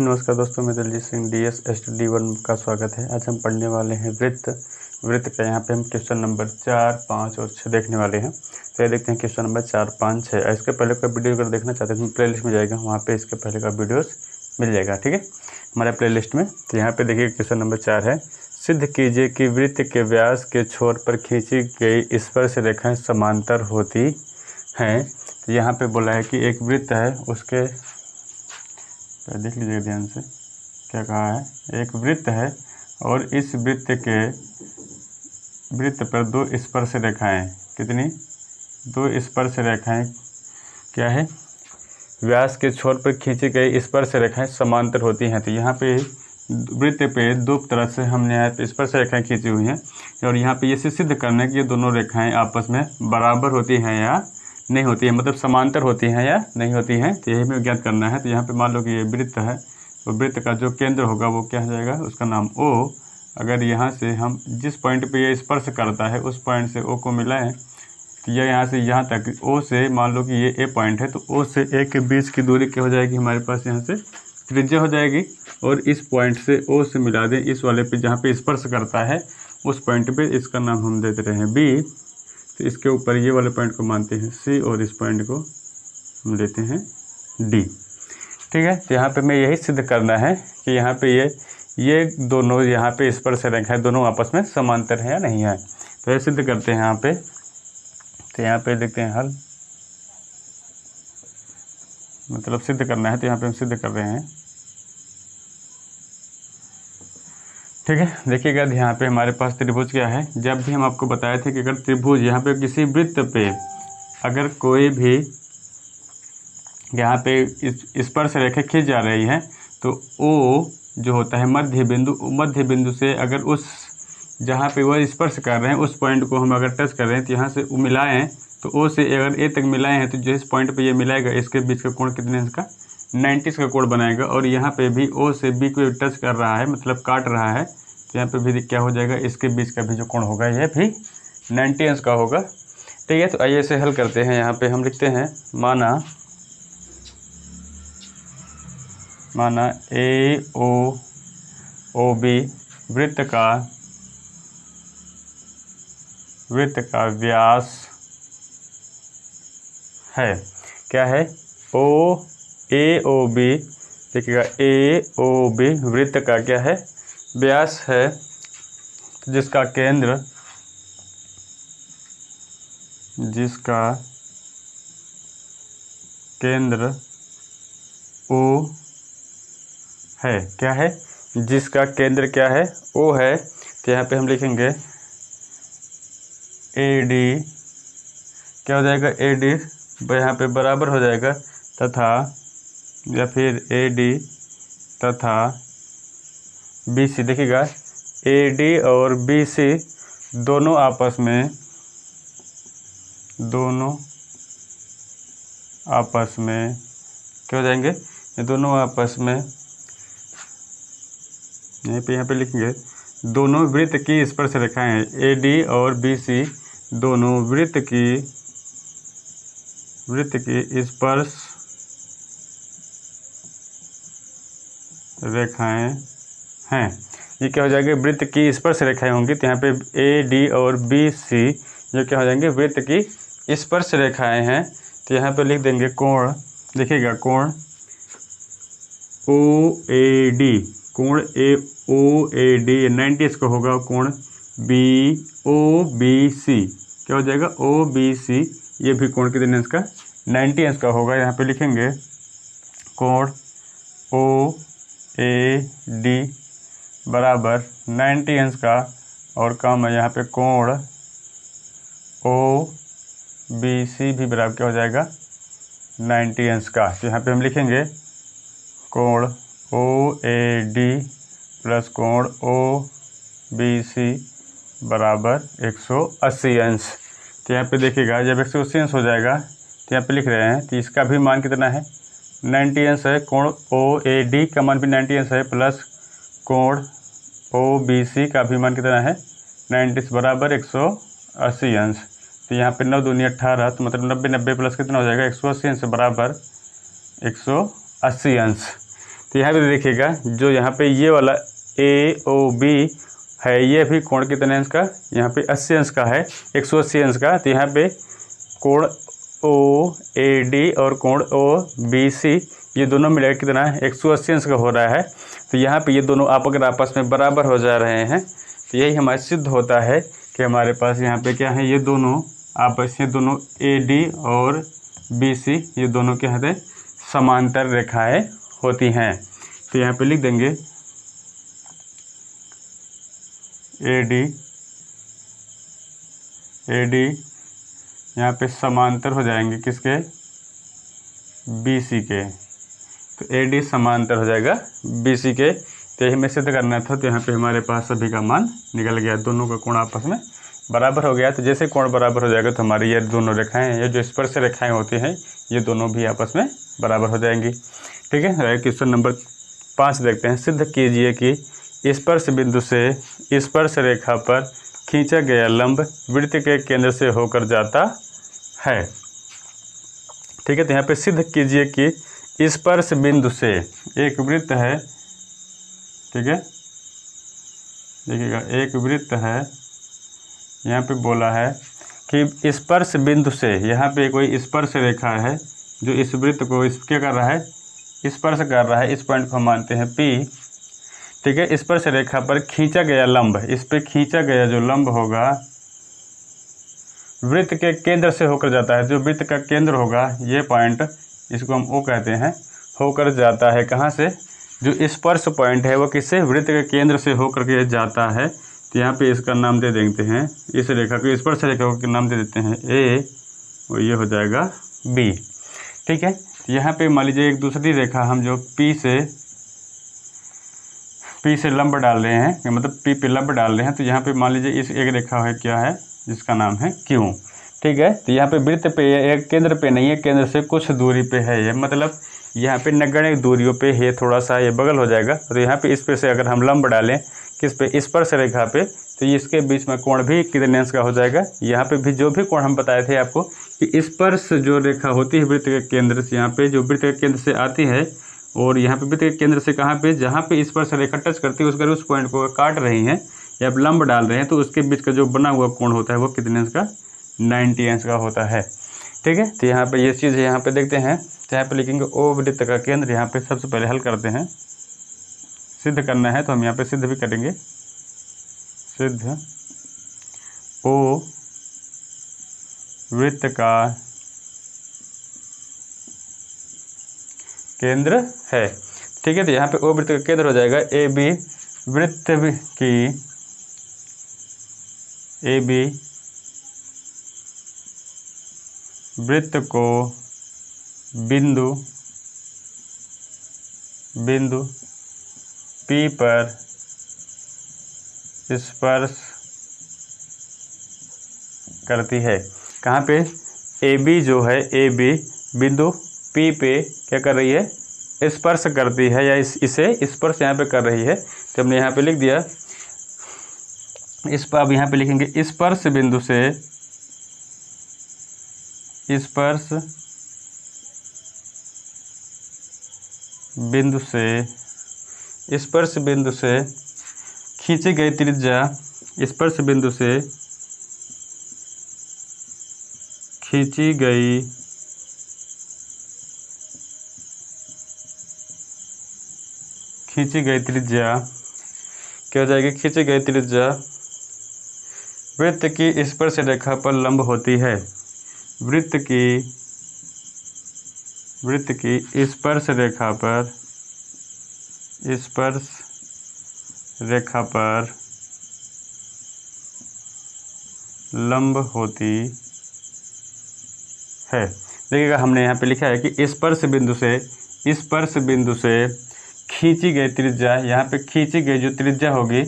नमस्कार दोस्तों, मैं दिलजीत सिंह DS स्टडी 1 का स्वागत है। आज हम पढ़ने वाले हैं वृत्त का। यहाँ पे हम क्वेश्चन नंबर 4, 5 और 6 देखने वाले हैं। तो ये देखते हैं क्वेश्चन नंबर 4, 5, 6। इसके पहले का वीडियो अगर देखना चाहते हैं तो प्लेलिस्ट में जाएगा, वहाँ पे इसके पहले का वीडियोस मिल जाएगा। ठीक है, हमारे प्लेलिस्ट में। तो यहाँ पे देखिए क्वेश्चन नंबर 4 है, सिद्ध कीजिए कि वृत्त के व्यास के छोर पर खींची गई स्पर्श रेखाएं समांतर होती हैं। तो यहाँ पे बोला है कि एक वृत्त है, उसके देख लीजिएगा ध्यान से क्या कहा है। एक वृत्त है और इस वृत्त पर दो स्पर्श रेखाएं, कितनी? दो स्पर्श रेखाएं क्या है? व्यास के छोर पर खींची गई स्पर्श रेखाएं समांतर होती हैं। तो यहाँ पे वृत्त पे दो तरह से हमने यहाँ पे स्पर्श रेखाएं खींची हुई हैं और यहाँ पे ये सिद्ध करना है कि ये दोनों रेखाएं आपस में बराबर होती हैं या नहीं होती है, मतलब समांतर होती हैं या नहीं होती हैं। तो यही हमें ज्ञात करना है। तो यहाँ पे मान लो कि ये वृत्त है, तो वृत्त का जो केंद्र होगा वो क्या हो जाएगा, उसका नाम O। अगर यहाँ से हम जिस पॉइंट पे ये स्पर्श करता है उस पॉइंट से O को मिलाएं तो यह यहाँ से यहाँ तक O से, मान लो कि ये A पॉइंट है, तो O से A के बीच की दूरी क्या हो जाएगी हमारे पास, यहाँ से त्रिज्या हो जाएगी। और इस पॉइंट से O से मिला दें इस वाले पे जहाँ पे स्पर्श करता है उस पॉइंट पे, इसका नाम हम दे रहे हैं B। तो इसके ऊपर ये वाले पॉइंट को मानते हैं C और इस पॉइंट को हम लेते हैं D। ठीक है, तो यहाँ पे मैं यही सिद्ध करना है कि यहाँ पे ये दोनों यहाँ पे स्पर्श रेखाएं दोनों आपस में समांतर है या नहीं है। तो ये सिद्ध करते हैं यहाँ पे। तो यहाँ पे देखते हैं हल, मतलब सिद्ध करना है। तो यहाँ पे हम सिद्ध कर रहे हैं। ठीक है, देखिएगा यहाँ पे हमारे पास त्रिभुज क्या है। जब भी हम आपको बताए थे कि अगर त्रिभुज यहाँ पे किसी वृत्त पे अगर कोई भी यहाँ पे स्पर्श रेखा खींच जा रही है तो O जो होता है मध्य बिंदु से अगर उस जहाँ पे वो स्पर्श कर रहे हैं उस पॉइंट को हम अगर टच कर रहे हैं तो यहाँ से मिलाएं, तो O से अगर A तक मिलाए हैं तो जिस पॉइंट पे ये मिलाएगा इसके बीच का कोण कितने का 90 का कोण बनाएगा। और यहाँ पे भी O से B को टच कर रहा है, मतलब काट रहा है, तो यहाँ पे भी क्या हो जाएगा, इसके बीच का भी जो कोण होगा ये भी 90 अंश का होगा। ठीक है, तो आइए इसे हल करते हैं। यहाँ पे हम लिखते हैं माना AOB वृत्त का व्यास है। क्या है? AOB, देखिएगा AOB वृत्त का क्या है? व्यास है, जिसका केंद्र O है। क्या है? जिसका केंद्र क्या है? O है। तो यहाँ पे हम लिखेंगे AD क्या हो जाएगा, AD यहाँ पे बराबर हो जाएगा तथा, या फिर AD तथा BC। देखिएगा AD और BC दोनों आपस में क्या हो जाएंगे, ये दोनों आपस में यहाँ पे लिखेंगे दोनों वृत्त की स्पर्श रेखाएं हैं। AD और BC दोनों वृत्त की स्पर्श रेखाएं हैं। ये क्या हो जाएंगे, वृत्त की स्पर्श रेखाएं होंगी। तो यहाँ पे AD और BC जो क्या हो जाएंगे, वृत्त की स्पर्श रेखाएं हैं। तो यहाँ पे लिख देंगे कोण, देखिएगा कोण OAD, कोण OAD 90 इसका होगा। कोण BOBC क्या हो जाएगा, OBC, ये भी कोण कितने अंश का 90 अंश का होगा। यहाँ पे लिखेंगे कोण OAD बराबर 90 अंश का, और कम है यहाँ पे कोण OBC भी बराबर क्या हो जाएगा 90 अंश का। तो यहाँ पे हम लिखेंगे कोण OAD प्लस कोण OBC बराबर 180 अंश। तो यहाँ पे देखिएगा जब 180 अंश हो जाएगा तो यहाँ पे लिख रहे हैं, तो इसका भी मान कितना है 90 अंश है। कोण OAD का मान भी 90 अंश है, प्लस कोण OBC का भी मान कितना है 90 बराबर 180 अंश। तो यहाँ पे 9 दूनी 18, तो मतलब 90 प्लस कितना हो जाएगा 180 अंश बराबर 180 अंश। तो यहाँ पे देखिएगा जो यहाँ पे ये वाला AOB है ये भी कोण कितने अंश का, यहाँ पे 80 अंश का है, 180 अंश का। तो यहाँ पे कोण OAD और कोण OBC ये दोनों मिलाकर कितना है 180 अंश का हो रहा है। तो यहाँ पे ये दोनों आप अगर आपस में बराबर हो जा रहे हैं तो यही हमारे सिद्ध होता है कि हमारे पास यहाँ पे क्या है, ये दोनों आपस में दोनों AD और BC ये दोनों क्या होते हैं, समांतर रेखाएं होती हैं। तो यहाँ पे लिख देंगे AD यहाँ पे समांतर हो जाएंगे किसके, BC के। तो AD समांतर हो जाएगा BC के। तो यही हमें सिद्ध करना था। तो यहाँ पे हमारे पास सभी का मान निकल गया, दोनों का कोण आपस में बराबर हो गया। तो जैसे कोण बराबर हो जाएगा तो हमारी ये दोनों रेखाएं, ये जो स्पर्श रेखाएं होती हैं ये दोनों भी आपस में बराबर हो जाएंगी। ठीक है। क्वेश्चन नंबर 5 देखते हैं। सिद्ध कीजिए कि स्पर्श बिंदु से स्पर्श रेखा पर खींचा गया लंब वृत्त के केंद्र से होकर जाता है। ठीक है। तो यहाँ पे सिद्ध कीजिए कि स्पर्श बिंदु से एक वृत्त है, ठीक है, देखिएगा एक वृत्त है, यहाँ पे बोला है कि स्पर्श बिंदु से, यहाँ पे कोई स्पर्श रेखा है जो इस वृत्त को क्या कर रहा है, स्पर्श कर रहा है। इस पॉइंट को हम मानते हैं P। ठीक है। स्पर्श रेखा पर खींचा गया लंब, इस पे खींचा गया जो लंब होगा वृत्त के केंद्र से होकर जाता है। जो वृत्त का केंद्र होगा ये पॉइंट, इसको हम O कहते हैं, होकर जाता है कहाँ से, जो स्पर्श पॉइंट है वो किससे, वृत्त के केंद्र से होकर के जाता है। तो यहाँ पे इसका नाम दे देते हैं, इस रेखा को स्पर्श रेखा का नाम दे देते हैं A और ये हो जाएगा B। ठीक है। तो यहाँ पे मान लीजिए एक दूसरी रेखा हम जो P से लंब डाल रहे हैं, मतलब P पे लंब डाल रहे हैं। तो यहाँ पे मान लीजिए इस एक रेखा है क्या है, जिसका नाम है Q। ठीक है। तो यहाँ पे वृत्त पे एक केंद्र पे नहीं है, केंद्र से कुछ दूरी पे है ये, मतलब यहाँ पे नगण्य दूरियों पे है, थोड़ा सा ये बगल हो जाएगा। तो यहाँ पे इस पे से अगर हम लंब डालें किस पे, स्पर्श रेखा पे, तो इसके बीच में कोण भी कितने अंश का हो जाएगा। यहाँ पे भी जो भी कोण हम बताए थे आपको कि स्पर्श जो रेखा होती है वृत्त के केंद्र से, यहाँ पे जो वृत्त के केंद्र से आती है और यहाँ पे वृत्त के केंद्र से कहाँ पे, जहाँ पे स्पर्श रेखा टच करती है उस पॉइंट को काट रही हैं या लंब डाल रहे हैं, तो उसके बीच का जो बना हुआ कोण होता है वो कितने अंश का, 90 अंश का होता है। ठीक है। तो यहाँ पे ये चीज़ यहाँ पे देखते हैं। तो यहाँ पे लिखेंगे O वृत्त का केंद्र, यहाँ पे सबसे पहले हल करते हैं, सिद्ध करना है तो हम यहाँ पे सिद्ध भी करेंगे। सिद्ध O वृत्त का केंद्र है। ठीक है। तो यहाँ पे O वृत्त का केंद्र हो जाएगा AB वृत्त को बिंदु P पर स्पर्श करती है। कहाँ पे, AB जो है, AB बिंदु P पे क्या कर रही है, स्पर्श करती है या इसे स्पर्श यहाँ पे कर रही है। तो हमने यहाँ पे लिख दिया। इस पर अब यहाँ पे लिखेंगे स्पर्श बिंदु से खींची गई त्रिज्या, स्पर्श बिंदु से खींची गई त्रिज्या क्या हो जाएगी, खींची गई त्रिज्या वृत्त की स्पर्श रेखा पर लंब होती है। वृत्त की स्पर्श रेखा पर लंब होती है। देखिएगा हमने यहाँ पे लिखा है कि स्पर्श बिंदु से खींची गई त्रिज्या, यहाँ पे खींची गई जो त्रिज्या होगी,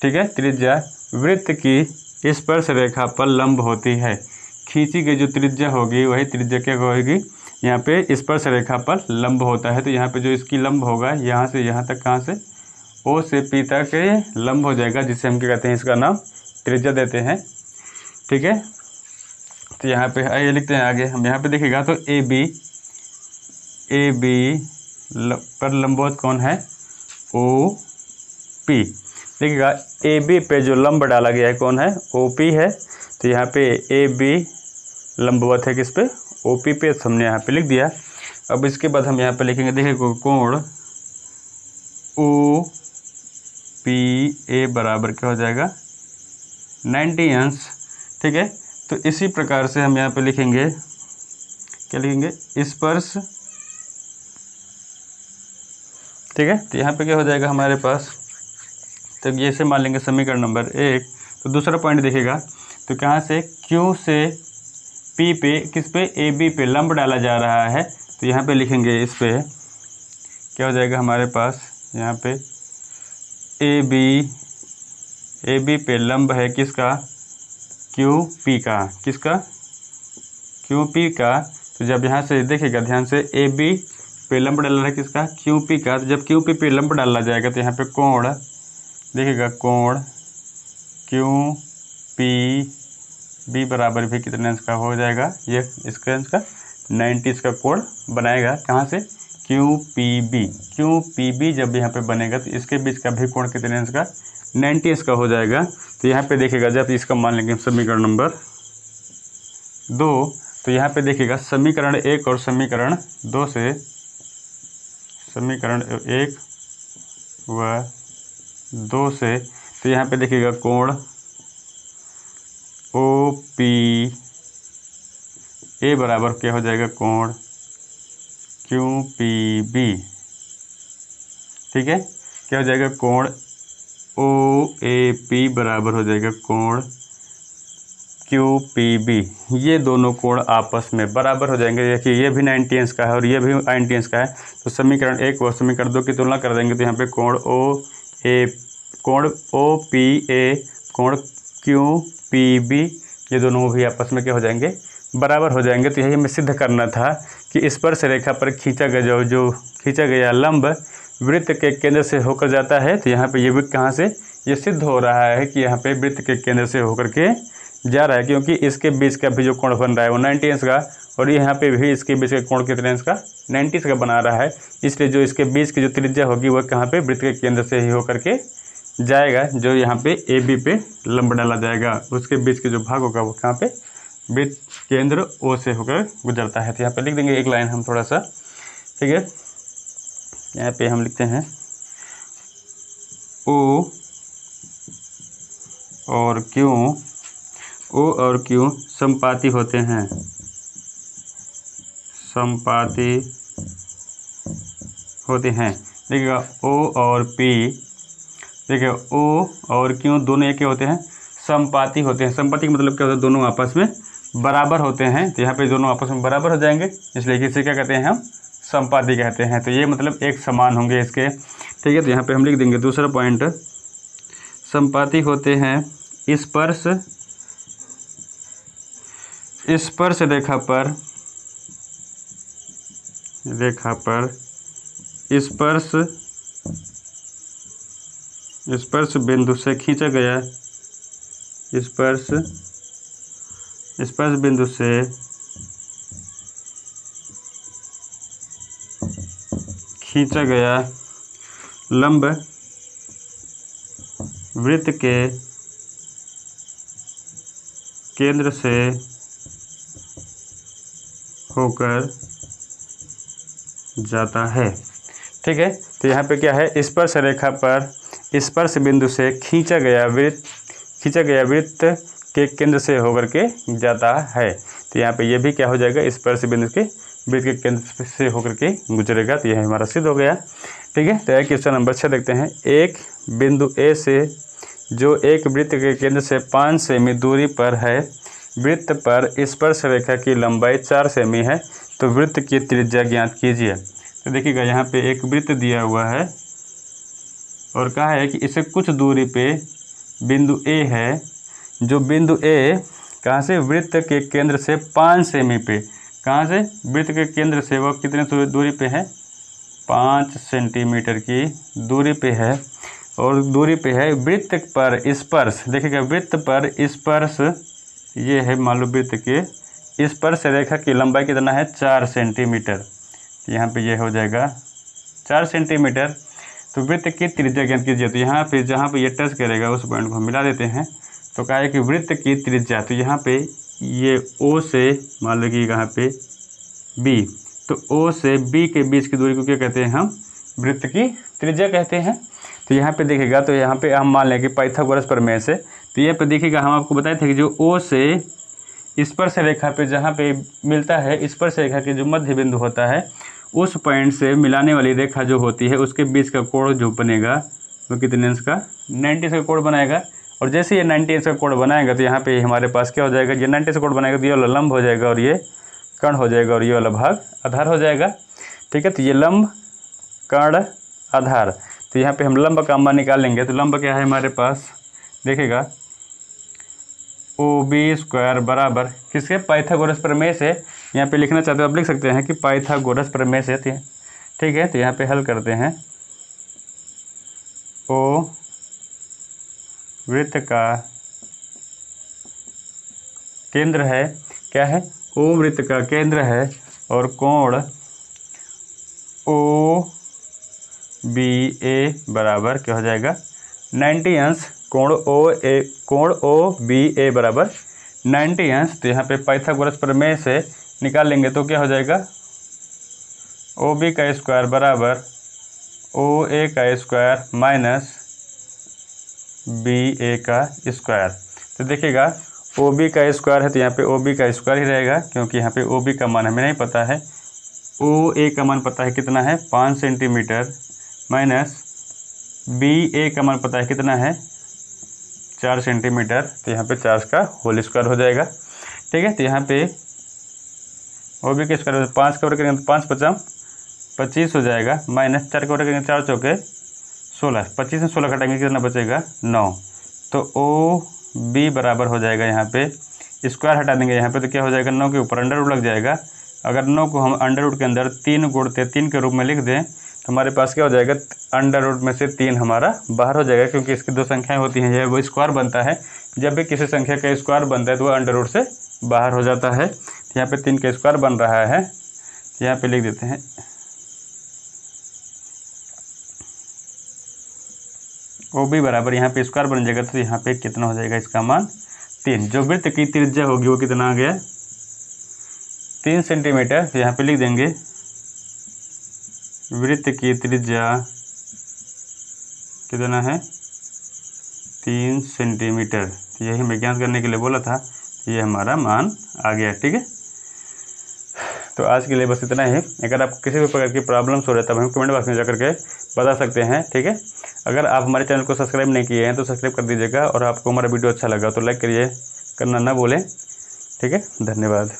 ठीक है, त्रिज्या वृत्त की स्पर्श रेखा पर लंब होती है। खींची गई जो त्रिज्या होगी वही त्रिज्या क्या होगी, यहाँ पे स्पर्श रेखा पर लंब होता है। तो यहाँ पे जो इसकी लंब होगा यहाँ से यहाँ तक, कहाँ से, O से P तक लंब हो जाएगा, जिसे हम क्या कहते हैं, इसका नाम त्रिज्या देते हैं। ठीक है। तो यहाँ पे आइए लिखते हैं आगे हम। यहाँ पे देखिएगा तो AB पर लंबवत कौन है, ओ पी। देखिएगा ए बी पे जो लंब डाला गया है कौन है, ओ पी है। तो यहाँ पे ए बी लंबवत है किस पे, ओ पी पे, तो हमने यहाँ पे लिख दिया। अब इसके बाद हम यहाँ पे लिखेंगे, देखिए कोण ओ पी ए बराबर क्या हो जाएगा, 90 अंश। ठीक है, तो इसी प्रकार से हम यहाँ पे लिखेंगे, क्या लिखेंगे, स्पर्श। ठीक है, तो यहाँ पे क्या हो जाएगा हमारे पास, तो ये से मान लेंगे समीकरण नंबर 1। तो दूसरा पॉइंट देखिएगा, तो कहाँ से Q से P पे, किस पे, ए बी पे लंब डाला जा रहा है। तो यहाँ पे लिखेंगे, इस पे क्या हो जाएगा हमारे पास, यहाँ पे ए बी पे लंब है किसका, QP का, किसका, QP का। तो जब यहाँ से देखिएगा ध्यान से, ए बी पे लंब डाला है किसका, QP का। तो जब QP पे लंब डाला जाएगा तो यहाँ पे कोण, देखिएगा कोण QPB बराबर भी कितने अंश का हो जाएगा, ये इसके अंश का 90 इसका कोण बनाएगा। कहाँ से, QPB जब यहाँ पे बनेगा तो इसके बीच का भी कोण कितने अंश का, 90 अंश का हो जाएगा। तो यहाँ पे देखिएगा, जब इसका मान लेंगे समीकरण नंबर 2, तो यहाँ पे देखिएगा समीकरण 1 और समीकरण 2 से, समीकरण 1 व 2 से, तो यहाँ पे देखिएगा कोण OPA बराबर क्या हो जाएगा, कोण QPB। ठीक है, क्या हो जाएगा, कोण OAP बराबर हो जाएगा कोण QPB। ये दोनों कोण आपस में बराबर हो जाएंगे। देखिए ये भी 90 अंश का है और ये भी 90 अंश का है। तो समीकरण 1 और समीकरण 2 की तुलना कर देंगे तो यहाँ पे कोण OPA कोण QPB, ये दोनों भी आपस में क्या हो जाएंगे, बराबर हो जाएंगे। तो यही हमें सिद्ध करना था कि स्पर्श रेखा पर खींचा गया जो खींचा गया लंब वृत्त के केंद्र से होकर जाता है। तो यहाँ पे ये भी कहाँ से, ये सिद्ध हो रहा है कि यहाँ पे वृत्त के केंद्र से होकर के जा रहा है, क्योंकि इसके बीच का भी जो कोण बन रहा है वो 90 अंश का, और यहाँ पे भी इसके बीच का कोण कितने अंश का, 90 का बना रहा है। इसलिए जो इसके बीच की जो त्रिज्या होगी वह कहाँ पे, वृत्त के केंद्र से ही होकर के जाएगा। जो यहाँ पे ए बी पे लंब डाला जाएगा उसके बीच के जो भाग होगा वो कहाँ पे, वृत्त केंद्र ओ से होकर गुजरता है। तो यहाँ पे लिख देंगे एक लाइन हम थोड़ा सा। ठीक है, यहाँ पे हम लिखते हैं ओ और क्यू समपाती होते हैं, समपाती होते हैं। देखिएगा ओ और पी, देखिए ओ और क्यू दोनों एक होते हैं, समपाती होते हैं। समपाती का मतलब क्या होता है, दोनों आपस में बराबर होते हैं। तो यहाँ पे दोनों आपस में बराबर हो जाएंगे, इसलिए किसे क्या कहते हैं, हम समपाती कहते हैं। तो ये मतलब एक समान होंगे इसके। ठीक है, तो यहाँ पे हम लिख देंगे दूसरा पॉइंट, समपाती होते हैं स्पर्श रेखा पर स्पर्श बिंदु से खींचा गया, स्पर्श बिंदु से खींचा गया लंब वृत्त के केंद्र से होकर जाता है। ठीक है, तो यहाँ पे क्या है, स्पर्श रेखा पर स्पर्श बिंदु से खींचा गया वृत्त के केंद्र से होकर के जाता है। तो यहाँ पे ये भी क्या हो जाएगा, स्पर्श बिंदु के वृत्त के केंद्र से होकर के गुजरेगा। तो यह हमारा सिद्ध हो गया। ठीक है, तो क्वेश्चन नंबर 6 देखते हैं। एक बिंदु ए से जो एक वृत्त के केंद्र से 5 सेमी दूरी पर है, वृत्त पर स्पर्श रेखा की लंबाई 4 सेमी है, तो वृत्त की त्रिज्या ज्ञात कीजिए। तो देखिएगा यहाँ पे एक वृत्त दिया हुआ है और कहा है कि इसे कुछ दूरी पे बिंदु ए है, जो बिंदु ए कहाँ से, वृत्त के केंद्र से 5 सेमी पे, कहाँ से, वृत्त के केंद्र से वह कितने दूरी पे है, 5 सेंटीमीटर की दूरी पे है, और दूरी पे है वृत्त पर स्पर्श। देखिएगा वृत्त पर स्पर्श, ये है मान लो वृत्त के स्पर्श रेखा की लंबाई कितना है, 4 सेंटीमीटर। यहाँ पे ये हो जाएगा 4 सेंटीमीटर। तो वृत्त की त्रिज्या ज्ञात कीजिए। तो यहाँ पे जहाँ पे ये टच करेगा उस पॉइंट को हम मिला देते हैं। तो कहा है कि वृत्त की त्रिज्या, तो यहाँ पे ये O से मान लो कि यहाँ पे B, तो O से B के बीच की दूरी को क्या कहते हैं हम? वृत्त की त्रिज्या कहते हैं। तो यहाँ पे देखिएगा, तो यहाँ पे हम मान लें कि पाइथागोरस प्रमेय से, तो यहाँ पे देखिएगा हम आपको बताए थे कि जो O से स्पर्श रेखा पे जहाँ पे मिलता है, स्पर्श रेखा के जो मध्य बिंदु होता है उस पॉइंट से मिलाने वाली रेखा जो होती है उसके बीच का कोण जो बनेगा वो कितने अंश का? 90 का कोण बनाएगा। और जैसे ये 90 का कोण बनाएगा तो यहाँ पे हमारे पास क्या हो जाएगा? ये 90 का कोण बनाएगा तो ये वाला लंब हो जाएगा और ये कर्ण हो जाएगा और ये वाला भाग आधार हो जाएगा। ठीक है, तो ये लंब, कर्ण, आधार। तो यहाँ पे हम लंब का मान निकाल लेंगे। तो लंब क्या है हमारे पास? देखिएगा OB² बराबर किसके? पाइथागोरस प्रमेय से। यहाँ पे लिखना चाहते हो आप लिख सकते हैं कि पाइथागोरस प्रमेय से। ठीक है, तो यहाँ पे हल करते हैं। O वृत्त का केंद्र है, क्या है? O वृत्त का केंद्र है और कोण OBA बराबर क्या हो जाएगा? 90 अंश। कोण OBA बराबर 90 अंश। तो यहाँ पे पाइथागोरस प्रमेय से निकाल लेंगे तो क्या हो जाएगा? OB² बराबर OA² माइनस BA²। तो देखिएगा OB² है तो यहाँ पे OB² ही रहेगा, क्योंकि यहाँ पे OB का मान हमें नहीं पता है। OA का मान पता है कितना है? 5 सेंटीमीटर माइनस BA का मान पता है कितना है? 4 सेंटीमीटर। तो यहाँ पे 4 का होल स्क्वायर हो जाएगा। ठीक है, तो यहाँ पे OB के स्क्वायर 5 का वर्ग करेंगे तो 5 × 5 = 25 हो जाएगा, माइनस 4 का वर्ग करेंगे 4 × 4 = 16। 25 में 16 घटाएंगे कितना बचेगा? 9। तो OB बराबर हो जाएगा, यहाँ पे स्क्वायर हटा देंगे यहाँ पे तो क्या हो जाएगा? 9 के ऊपर अंडर रूट लग जाएगा। अगर 9 को हम अंडर रूट के अंदर 3 गुणते 3 के रूप में लिख दें तो हमारे पास क्या हो जाएगा? अंडर रूट में से 3 हमारा बाहर हो जाएगा, क्योंकि इसकी 2 संख्याएं होती हैं, ये वो स्क्वायर बनता है। जब भी किसी संख्या का स्क्वायर बनता है तो वो अंडर रूट से बाहर हो जाता है। तो यहाँ पे 3 का स्क्वायर बन रहा है, तो यहाँ पे लिख देते हैं OB बराबर, यहाँ पे स्क्वायर बन जाएगा तो यहाँ पे कितना हो जाएगा? इसका मान 3। जो वृत्त की त्रिज्या होगी वो कितना आ गया? 3 सेंटीमीटर। तो यहाँ पे लिख देंगे वृत्त की त्रिज्या कितना है? 3 सेंटीमीटर। तो यही मैं ज्ञात करने के लिए बोला था, ये हमारा मान आ गया। ठीक है, तो आज के लिए बस इतना ही। अगर आपको किसी भी प्रकार की प्रॉब्लम्स हो रहे तब हम कमेंट बॉक्स में जा करके बता सकते हैं। ठीक है, अगर आप हमारे चैनल को सब्सक्राइब नहीं किए हैं तो सब्सक्राइब कर दीजिएगा, और आपको हमारा वीडियो अच्छा लगा तो लाइक करिए, करना ना भूलें। ठीक है, धन्यवाद।